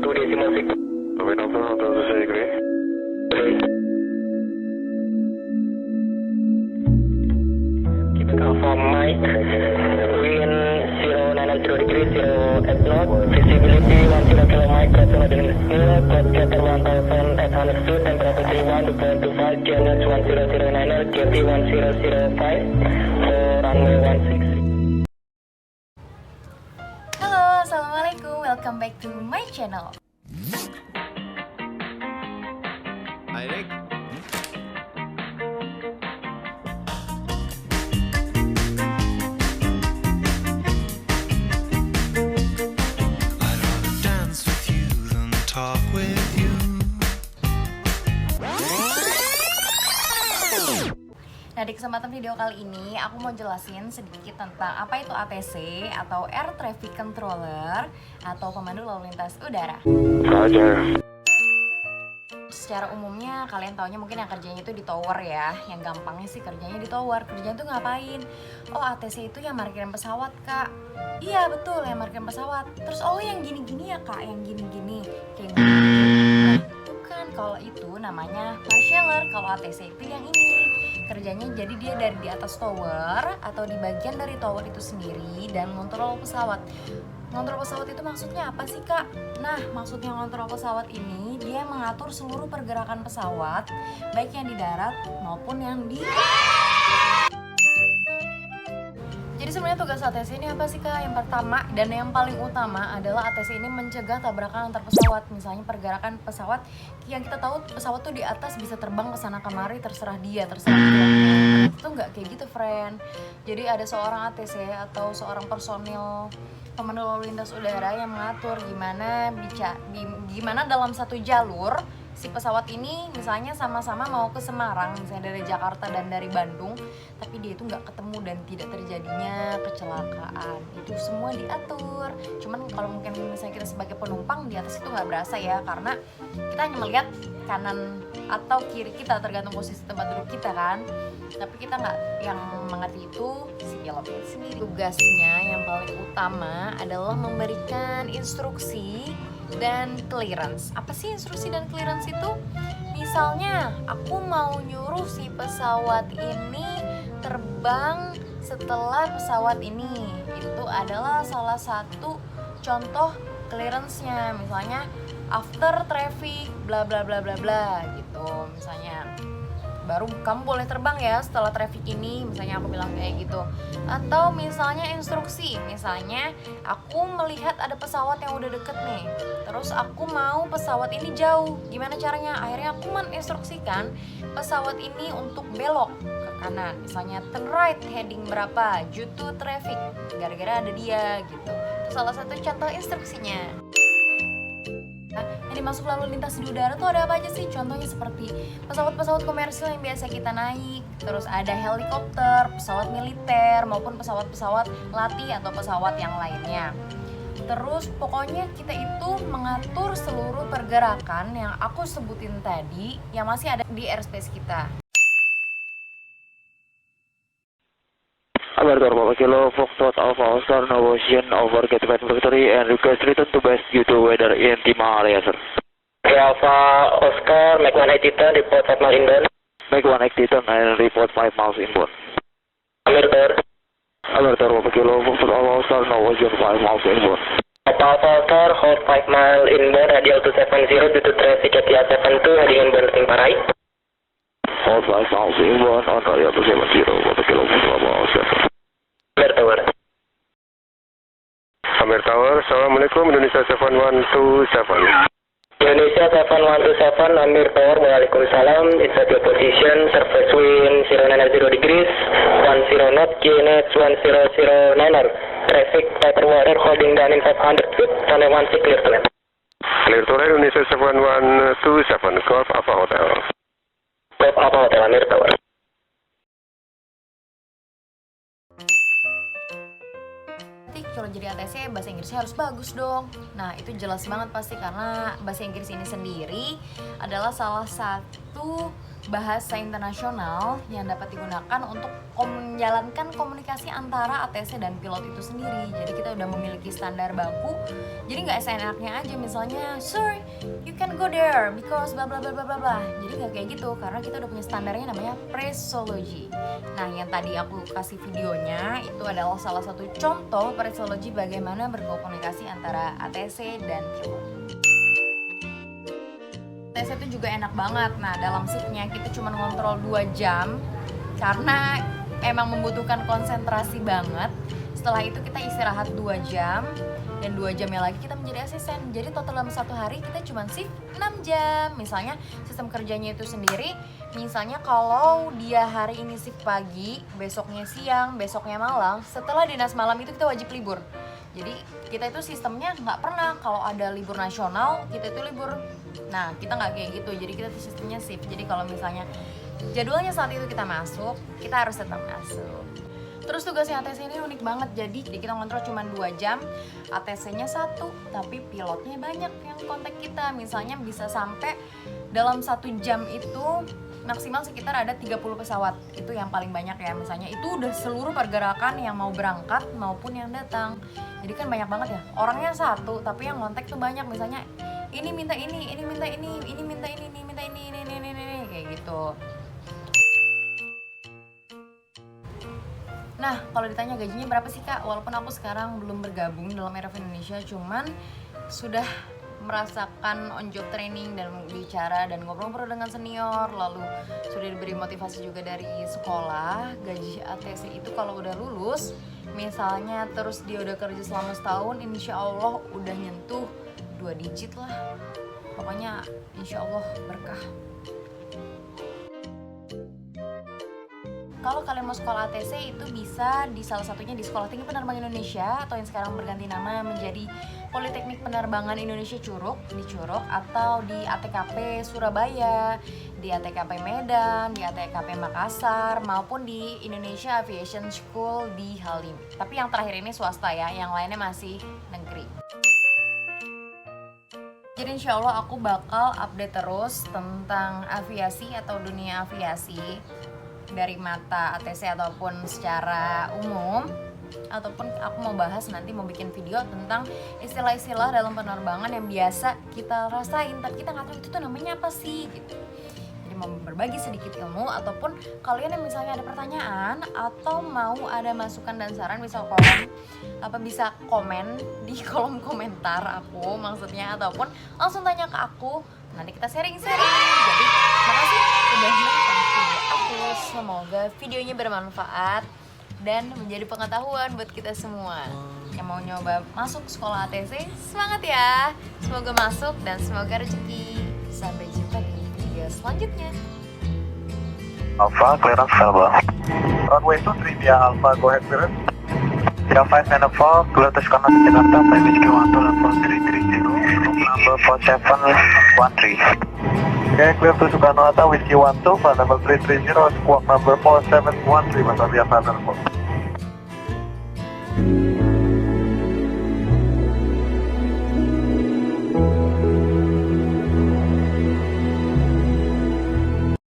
2.6. Wind over, Hotel agree. Keep it confirm Mike. Wind 090 degrees, 0 at knot. Visibility 10 km Mike, crossing the New code scatter 1800 feet, temperature 31, 2.25, GNS 1009, QT 1005, for runway 16. Halo, assalamualaikum. Welcome back to my channel. Hai Rick. I'd rather dance with you than talk with you. Nah, di kesempatan video kali ini aku mau jelasin sedikit tentang apa itu ATC atau Air Traffic Controller atau pemandu lalu lintas udara. Roger. Secara umumnya kalian taunya mungkin yang kerjanya itu di tower ya. Yang gampangnya sih kerjanya di tower. Kerjanya tuh ngapain? Oh, ATC itu yang parkirin pesawat, Kak. Iya, betul, yang parkirin pesawat. Terus oh yang gini-gini ya, Kak, yang gini-gini. Kayak gini. Nah, bukan, kalau itu namanya marshaller. Kalau ATC itu yang ini. Kerjanya jadi dia dari di atas tower atau di bagian dari tower itu sendiri dan ngontrol pesawat. Ngontrol pesawat itu maksudnya apa sih, Kak? Nah, maksudnya ngontrol pesawat ini dia mengatur seluruh pergerakan pesawat, baik yang di darat maupun yang di... Jadi sebenarnya tugas ATC ini apa sih, Kak? Yang pertama dan yang paling utama adalah ATC ini mencegah tabrakan antar pesawat. Misalnya pergerakan pesawat yang kita tahu pesawat tuh di atas bisa terbang ke sana kemari terserah dia, terserah pilotnya. Itu nggak kayak gitu, friend. Jadi ada seorang ATC atau seorang personil pemandu lalu lintas udara yang mengatur gimana dalam satu jalur si pesawat ini misalnya sama-sama mau ke Semarang, misalnya dari Jakarta dan dari Bandung, tapi dia itu nggak ketemu dan tidak terjadinya kecelakaan. Itu semua diatur. Cuman kalau mungkin misalnya kita sebagai penumpang di atas itu nggak berasa ya, karena kita hanya melihat kanan atau kiri kita tergantung posisi tempat duduk kita kan. Tapi kita nggak yang mengerti itu si pilotnya sendiri. Tugasnya yang paling utama adalah memberikan instruksi dan clearance. Apa sih instruksi dan clearance itu? Misalnya aku mau nyuruh si pesawat ini terbang setelah pesawat ini. Itu adalah salah satu contoh clearance-nya. Misalnya after traffic bla bla bla bla bla gitu. Misalnya baru kamu boleh terbang ya setelah traffic ini, misalnya aku bilang kayak gitu. Atau misalnya instruksi, misalnya aku melihat ada pesawat yang udah deket nih, terus aku mau pesawat ini jauh, gimana caranya? Akhirnya aku menginstruksikan pesawat ini untuk belok ke kanan, misalnya turn right heading berapa due to traffic, gara-gara ada dia gitu. Itu salah satu contoh instruksinya. Nah, yang dimaksud lalu lintas di udara tuh ada apa aja sih? Contohnya seperti pesawat-pesawat komersil yang biasa kita naik, terus ada helikopter, pesawat militer, maupun pesawat-pesawat latih atau pesawat yang lainnya. Terus pokoknya kita itu mengatur seluruh pergerakan yang aku sebutin tadi yang masih ada di airspace kita. Alberto Papa Kilo, Foxtrot Alpha Oscar, Novocean, over Gateway Factory, and request return to base due to weather in Timor, area, sir. Alpha Oscar, make 180 turn, report 5 miles inbound. Make 180 turn and report 5 miles inbound. Alberto. Alberto Papa Kilo, Foxtrot Alpha Oscar, Novocean, 5 miles inbound. Alpha Oscar, hold 5 mile inbound, radial 270 due to traffic at the 72, heading inbound looking Parai. Hold 5 miles inbound on radial 270, Papa Kilo, Foxtrot Alpha Oscar. Amir Tower. Amir Tower, Assalamualaikum, Indonesia 7127. Indonesia 7127, Amir Tower, Waalaikumsalam. It's at your position, surface wind 090 degrees, 10 knot, GNS 1009. Traffic paper water holding down in 500 feet, runway 16 clear to land. Clear to land, Indonesia 7127, Golf Alpha Hotel. Golf Alpha Hotel, Amir Tower. Kalau jadi ATC bahasa Inggrisnya harus bagus dong. Nah, itu jelas banget pasti karena bahasa Inggris ini sendiri adalah salah satu bahasa internasional yang dapat digunakan untuk menjalankan komunikasi antara ATC dan pilot itu sendiri. Jadi kita udah memiliki standar baku. Jadi nggak seenaknya aja misalnya, sir, you can go there because bla bla bla bla bla. Jadi nggak kayak gitu karena kita udah punya standarnya namanya phraseology. Nah, yang tadi aku kasih videonya itu adalah salah satu contoh phraseology bagaimana berkomunikasi antara ATC dan pilot. ATC itu juga enak banget. Nah, dalam shiftnya kita cuma ngontrol 2 jam karena emang membutuhkan konsentrasi banget. Setelah itu kita istirahat 2 jam dan 2 jamnya lagi kita menjadi asisten. Jadi total dalam 1 hari kita cuma shift 6 jam. Misalnya sistem kerjanya itu sendiri, misalnya kalau dia hari ini shift pagi, besoknya siang, besoknya malam, setelah dinas malam itu kita wajib libur. Jadi kita itu sistemnya nggak pernah kalau ada libur nasional kita itu libur. Nah, kita nggak kayak gitu. Jadi kita sistemnya shift. Jadi kalau misalnya jadwalnya saat itu kita masuk, kita harus tetap masuk. Terus tugasnya ATC ini unik banget. Jadi kita ngontrol cuma 2 jam, ATC-nya 1, tapi pilotnya banyak yang kontak kita. Misalnya bisa sampai dalam 1 jam itu maksimal sekitar ada 30 pesawat. Itu yang paling banyak ya. Misalnya itu udah seluruh pergerakan yang mau berangkat maupun yang datang. Jadi kan banyak banget ya. Orangnya 1, tapi yang kontak tuh banyak. Misalnya ini minta ini minta ini minta ini minta ini kayak gitu. Nah, kalau ditanya gajinya berapa sih Kak? Walaupun aku sekarang belum bergabung dalam Airnav Indonesia, cuman sudah merasakan on job training dan bicara dan ngobrol-ngobrol dengan senior, lalu sudah diberi motivasi juga dari sekolah. Gaji ATC itu kalau udah lulus, misalnya terus dia udah kerja selama setahun, insya Allah udah nyentuh 2 digit lah. Pokoknya insya Allah berkah. Kalau kalian mau sekolah ATC itu bisa di salah satunya di Sekolah Tinggi Penerbangan Indonesia atau yang sekarang berganti nama menjadi Politeknik Penerbangan Indonesia Curug di Curug, atau di ATKP Surabaya, di ATKP Medan, di ATKP Makassar, maupun di Indonesia Aviation School di Halim. Tapi yang terakhir ini swasta ya, yang lainnya masih negeri. Jadi insya Allah aku bakal update terus tentang aviasi atau dunia aviasi dari mata ATC ataupun secara umum, ataupun aku mau bahas nanti, mau bikin video tentang istilah-istilah dalam penerbangan yang biasa kita rasain tapi kita nggak tahu itu tuh namanya apa sih gitu. Jadi mau berbagi sedikit ilmu, ataupun kalian yang misalnya ada pertanyaan atau mau ada masukan dan saran bisa komen di kolom komentar aku maksudnya, ataupun langsung tanya ke aku, nanti kita sharing-sharing. Jadi makasih udah nonton video aku, semoga videonya bermanfaat dan menjadi pengetahuan buat kita semua. Yang mau nyoba masuk sekolah ATC, semangat ya, semoga masuk dan semoga rezeki. Sampai jumpa di video selanjutnya. Alpha, clearance available. Runway 23 via Alpha, go ahead clearance. Via 5 and above, clear to Jakarta, flight whiskey 12 level 330, number 4713. Okay, clear to Soekarno Hatta, whiskey 12, flight level 330, squawk number 4713, Mas Abiyah Thunder.